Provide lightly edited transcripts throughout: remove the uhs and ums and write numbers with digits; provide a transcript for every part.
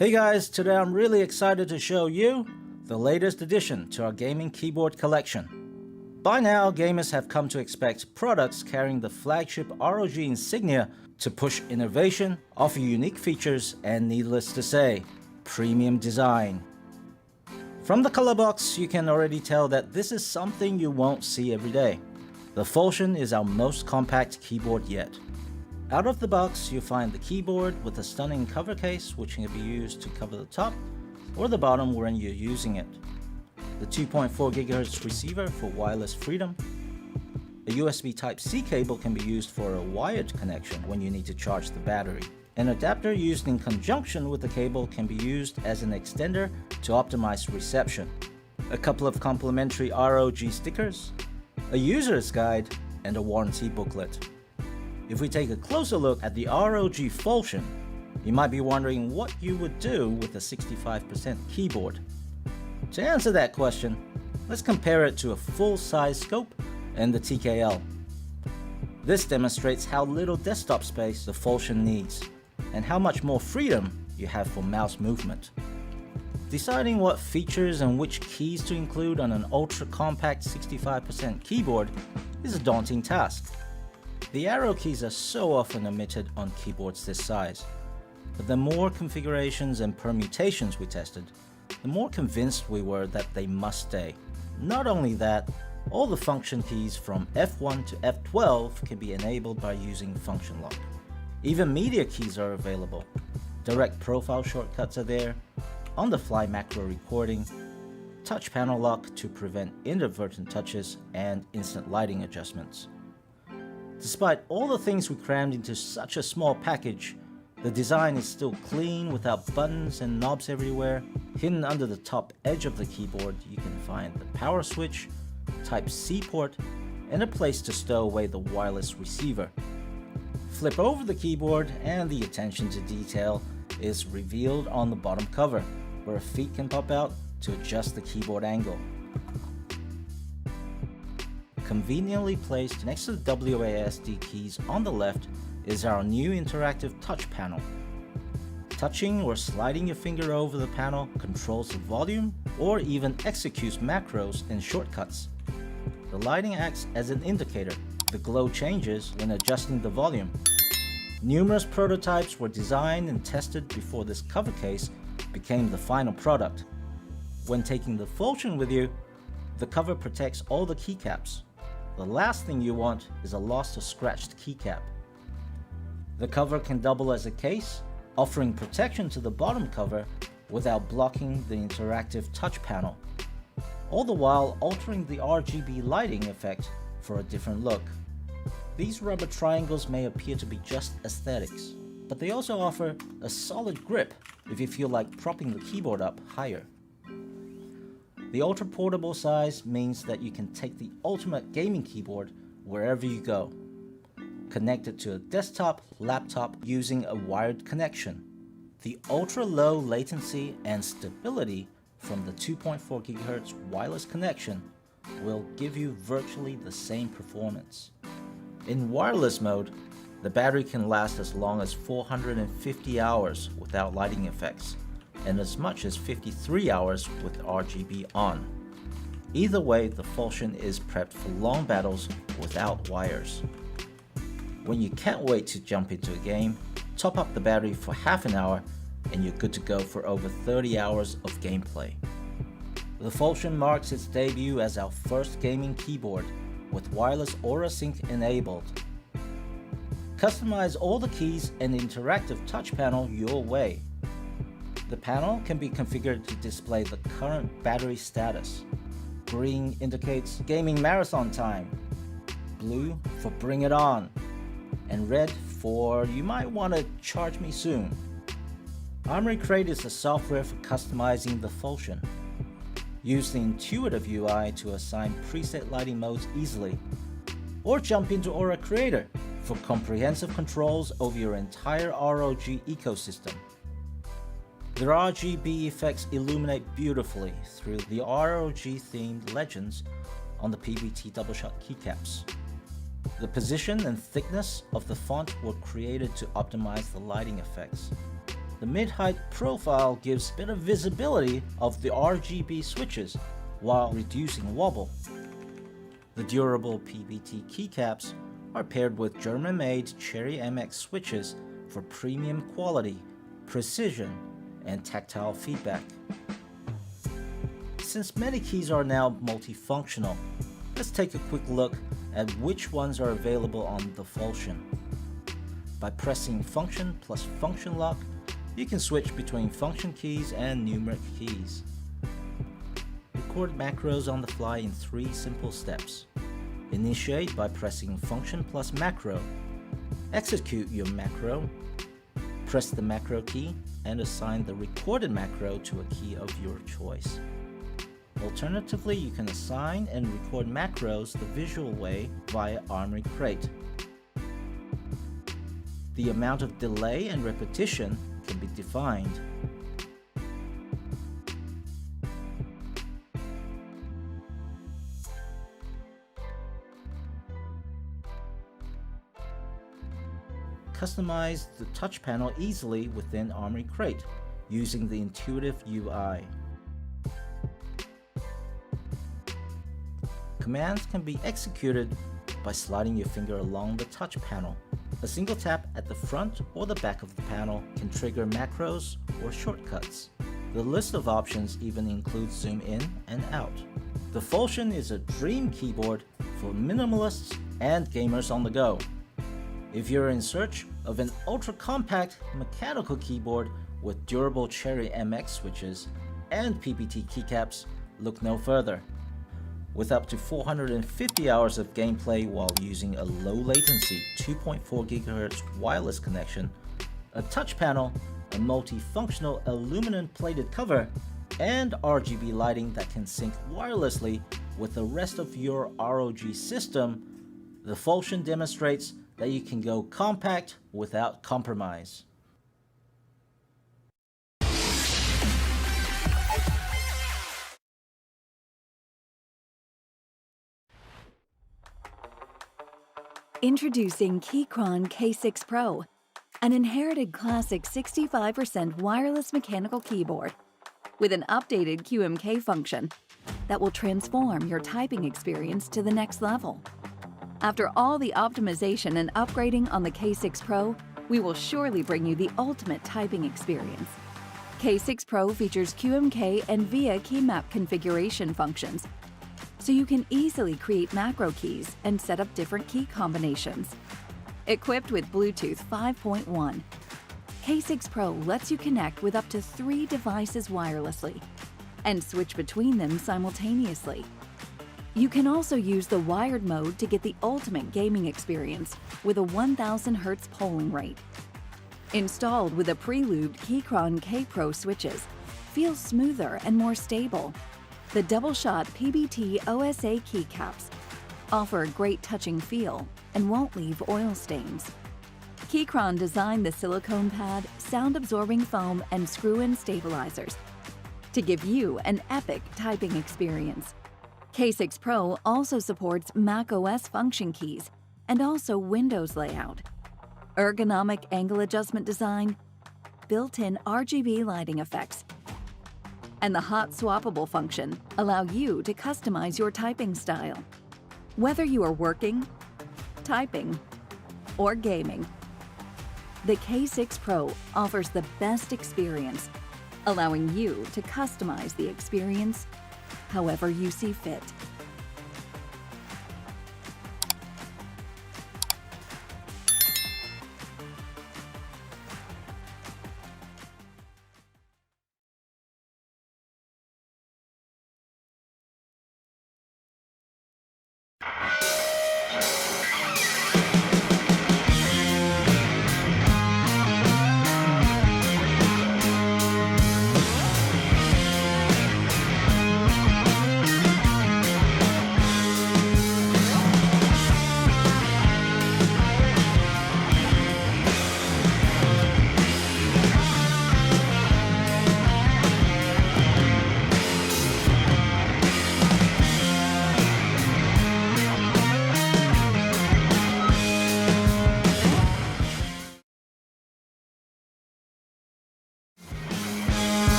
Hey guys, today I'm really excited to show you the latest addition to our gaming keyboard collection. By now, gamers have come to expect products carrying the flagship ROG insignia to push innovation, offer unique features, and needless to say, premium design. From the color box, you can already tell that this is something you won't see every day. The Falchion is our most compact keyboard yet. Out of the box, you'll find the keyboard with a stunning cover case which can be used to cover the top or the bottom when you're using it. The 2.4 GHz receiver for wireless freedom. A USB Type-C cable can be used for a wired connection when you need to charge the battery. An adapter used in conjunction with the cable can be used as an extender to optimize reception. A couple of complimentary ROG stickers, a user's guide, and a warranty booklet. If we take a closer look at the ROG Falchion, you might be wondering what you would do with a 65% keyboard. To answer that question, let's compare it to a full-size scope and the TKL. This demonstrates how little desktop space the Falchion needs, and how much more freedom you have for mouse movement. Deciding what features and which keys to include on an ultra-compact 65% keyboard is a daunting task. The arrow keys are so often omitted on keyboards this size, but the more configurations and permutations we tested, the more convinced we were that they must stay. Not only that, all the function keys from F1 to F12 can be enabled by using function lock. Even media keys are available. Direct profile shortcuts are there, on-the-fly macro recording, touch panel lock to prevent inadvertent touches, and instant lighting adjustments. Despite all the things we crammed into such a small package, the design is still clean without buttons and knobs everywhere. Hidden under the top edge of the keyboard, you can find the power switch, Type-C port, and a place to stow away the wireless receiver. Flip over the keyboard and the attention to detail is revealed on the bottom cover, where a feet can pop out to adjust the keyboard angle. Conveniently placed next to the WASD keys on the left is our new interactive touch panel. Touching or sliding your finger over the panel controls the volume or even executes macros and shortcuts. The lighting acts as an indicator. The glow changes when adjusting the volume. Numerous prototypes were designed and tested before this cover case became the final product. When taking the Falchion with you, the cover protects all the keycaps. The last thing you want is a lost or scratched keycap. The cover can double as a case, offering protection to the bottom cover without blocking the interactive touch panel, all the while altering the RGB lighting effect for a different look. These rubber triangles may appear to be just aesthetics, but they also offer a solid grip if you feel like propping the keyboard up higher. The ultra-portable size means that you can take the ultimate gaming keyboard wherever you go. Connect it to a desktop, laptop using a wired connection. The ultra-low latency and stability from the 2.4 GHz wireless connection will give you virtually the same performance. In wireless mode, the battery can last as long as 450 hours without lighting effects, and as much as 53 hours with RGB on. Either way, the Falchion is prepped for long battles without wires. When you can't wait to jump into a game, top up the battery for half an hour and you're good to go for over 30 hours of gameplay. The Falchion marks its debut as our first gaming keyboard with wireless Aura Sync enabled. Customize all the keys and interactive touch panel your way. The panel can be configured to display the current battery status. Green indicates gaming marathon time, blue for bring it on, and red for you might want to charge me soon. Armory Crate is the software for customizing the Falchion. Use the intuitive UI to assign preset lighting modes easily, or jump into Aura Creator for comprehensive controls over your entire ROG ecosystem. The RGB effects illuminate beautifully through the ROG-themed legends on the PBT double-shot keycaps. The position and thickness of the font were created to optimize the lighting effects. The mid-height profile gives better visibility of the RGB switches while reducing wobble. The durable PBT keycaps are paired with German-made Cherry MX switches for premium quality, precision, and tactile feedback. Since many keys are now multifunctional, let's take a quick look at which ones are available on the Falchion. By pressing Function plus Function Lock, you can switch between function keys and numeric keys. Record macros on the fly in 3 simple steps. Initiate by pressing Function plus Macro. Execute your macro. Press the macro key and assign the recorded macro to a key of your choice. Alternatively, you can assign and record macros the visual way via Armory Crate. The amount of delay and repetition can be defined. Customize the touch panel easily within Armory Crate using the intuitive UI. Commands can be executed by sliding your finger along the touch panel. A single tap at the front or the back of the panel can trigger macros or shortcuts. The list of options even includes zoom in and out. The Falchion is a dream keyboard for minimalists and gamers on the go. If you're in search of an ultra-compact mechanical keyboard with durable Cherry MX switches and PBT keycaps, look no further. With up to 450 hours of gameplay while using a low-latency 2.4 GHz wireless connection, a touch panel, a multifunctional aluminum-plated cover, and RGB lighting that can sync wirelessly with the rest of your ROG system, the Falchion demonstrates that you can go compact without compromise. Introducing Keychron K6 Pro, an inherited classic 65% wireless mechanical keyboard with an updated QMK function that will transform your typing experience to the next level. After all the optimization and upgrading on the K6 Pro, we will surely bring you the ultimate typing experience. K6 Pro features QMK and VIA key map configuration functions, so you can easily create macro keys and set up different key combinations. Equipped with Bluetooth 5.1, K6 Pro lets you connect with up to 3 devices wirelessly and switch between them simultaneously. You can also use the wired mode to get the ultimate gaming experience with a 1000 Hz polling rate. Installed with a pre-lubed Keychron K Pro switches, feels smoother and more stable. The double-shot PBT OSA keycaps offer a great touching feel and won't leave oil stains. Keychron designed the silicone pad, sound-absorbing foam, and screw-in stabilizers to give you an epic typing experience. K6 Pro also supports macOS function keys and also Windows layout. Ergonomic angle adjustment design, built-in RGB lighting effects, and the hot swappable function allow you to customize your typing style. Whether you are working, typing, or gaming, the K6 Pro offers the best experience, allowing you to customize the experience however you see fit.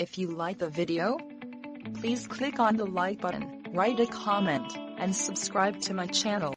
If you like the video, please click on the like button, write a comment, and subscribe to my channel.